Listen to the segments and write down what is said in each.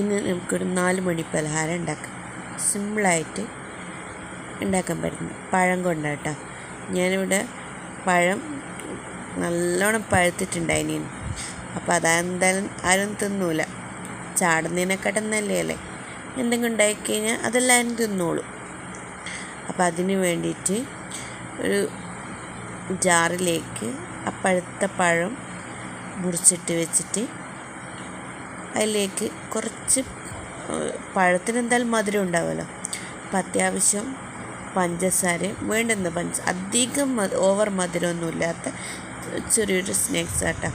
ഇന്ന് നമുക്കൊരു 4 മണി പലഹാരം ഉണ്ടാക്കാം. സിമ്പിളായിട്ട് ഉണ്ടാക്കാൻ പറ്റുന്നു. പഴം കൊണ്ടാണ് കേട്ടോ. ഞാനിവിടെ പഴം നല്ലോണം പഴുത്തിട്ടുണ്ടായിനി. അപ്പോൾ അതെന്തായാലും ആരും തിന്നൂല. ചാടുന്നതിനെക്കാട്ടും നല്ലതല്ലേ. എന്തെങ്കിലും ഉണ്ടായിക്കഴിഞ്ഞാൽ അതെല്ലാവരും തിന്നോളൂ. അപ്പോൾ അതിന് വേണ്ടിയിട്ട് ഒരു ജാറിലേക്ക് ആ പഴുത്ത പഴം മുറിച്ചിട്ട് വെച്ചിട്ട് അതിലേക്ക് കുറച്ച് പഴത്തിന് എന്തായാലും മധുരം ഉണ്ടാവുമല്ലോ. അപ്പം അത്യാവശ്യം പഞ്ചസാര വേണ്ടുന്ന അധികം ഓവർ മധുരമൊന്നുമില്ലാത്ത ചെറിയൊരു സ്നാക്സ് ആട്ടോ.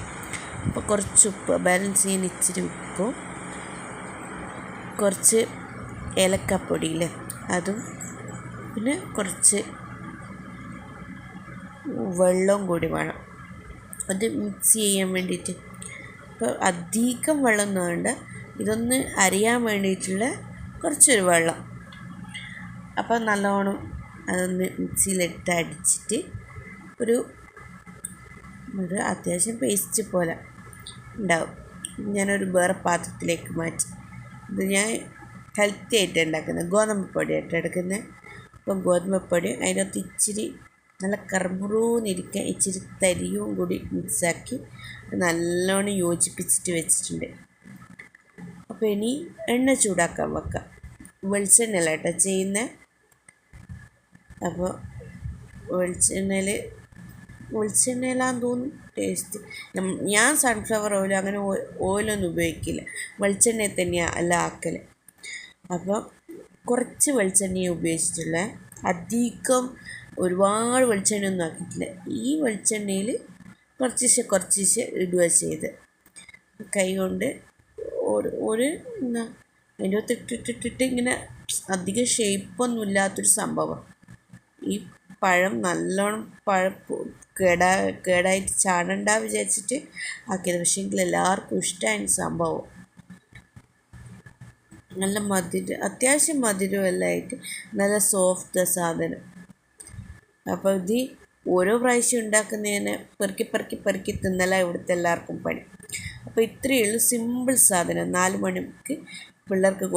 അപ്പോൾ കുറച്ച് ഉപ്പ്, ബാലൻസ് ചെയ്യാൻ ഇച്ചിരി ഉപ്പും കുറച്ച് ഏലക്കപ്പൊടിയില്ലേ അതും, പിന്നെ കുറച്ച് വെള്ളവും കൂടി വേണം അത് മിക്സ് ചെയ്യാൻ വേണ്ടിയിട്ട്. അപ്പോൾ അധികം വെള്ളമൊന്നും വേണ്ട, ഇതൊന്ന് അരിയാൻ വേണ്ടിയിട്ടുള്ള കുറച്ചൊരു വെള്ളം. അപ്പോൾ നല്ലോണം അതൊന്ന് മിക്സിയിലിട്ട് അടിച്ചിട്ട് ഒരു അത്യാവശ്യം പേസ്റ്റ് പോലെ ഉണ്ടാവും. ഞാനൊരു വേറെ പാത്രത്തിലേക്ക് മാറ്റി. ഇത് ഞാൻ ഹെൽത്തി ആയിട്ട് ഉണ്ടാക്കുന്നത്, ഗോതമ്പ് പൊടിയായിട്ട് എടുക്കുന്നത്. അപ്പം ഗോതമ്പ് പൊടി അതിനകത്ത് ഇച്ചിരി നല്ല കറുമുറൂന്നിരിക്കാൻ ഇച്ചിരി തരിയും കൂടി മിക്സാക്കി നല്ലോണം യോജിപ്പിച്ചിട്ട് വെച്ചിട്ടുണ്ട്. അപ്പോൾ ഇനി എണ്ണ ചൂടാക്കാൻ വെക്കാം. വെളിച്ചെണ്ണ കേട്ടോ ചെയ്യുന്നത്. അപ്പോൾ വെളിച്ചെണ്ണയിലാന്ന് തോന്നുന്നു ടേസ്റ്റ്. ഞാൻ സൺഫ്ലവർ ഓയിൽ അങ്ങനെ ഓയിലൊന്നും ഉപയോഗിക്കില്ല, വെളിച്ചെണ്ണയിൽ തന്നെയാണ് എല്ലാം ആക്കൽ. അപ്പോൾ കുറച്ച് വെളിച്ചെണ്ണയെ ഉപയോഗിച്ചിട്ടുള്ള, അധികം ഒരുപാട് വെളിച്ചെണ്ണയൊന്നും ആക്കിയിട്ടില്ല. ഈ വെളിച്ചെണ്ണയിൽ കുറച്ച് ഇടുക ചെയ്ത് കൈ കൊണ്ട് ഒരു അതിൻ്റെ അകത്ത് ഇങ്ങനെ അധികം ഷേപ്പൊന്നും ഇല്ലാത്തൊരു സംഭവം. ഈ പഴം നല്ലോണം കേടായിട്ട് ചാടണ്ട വിചാരിച്ചിട്ട് ആക്കിയത്. പക്ഷേ എങ്കിൽ എല്ലാവർക്കും ഇഷ്ടമായ സംഭവം. നല്ല മധുരം, അത്യാവശ്യം മധുരം എല്ലാം ആയിട്ട് നല്ല സോഫ്റ്റ് സാധനം. അപ്പോൾ ഇത് ഓരോ പ്രാവശ്യം ഉണ്ടാക്കുന്നതിന് പെറുക്കി തിന്നല ഇവിടുത്തെ എല്ലാവർക്കും പണി. അപ്പോൾ ഇത്രയേ ഉള്ളൂ, സിമ്പിൾ സാധനം. 4 മണിക്ക് പിള്ളേർക്ക്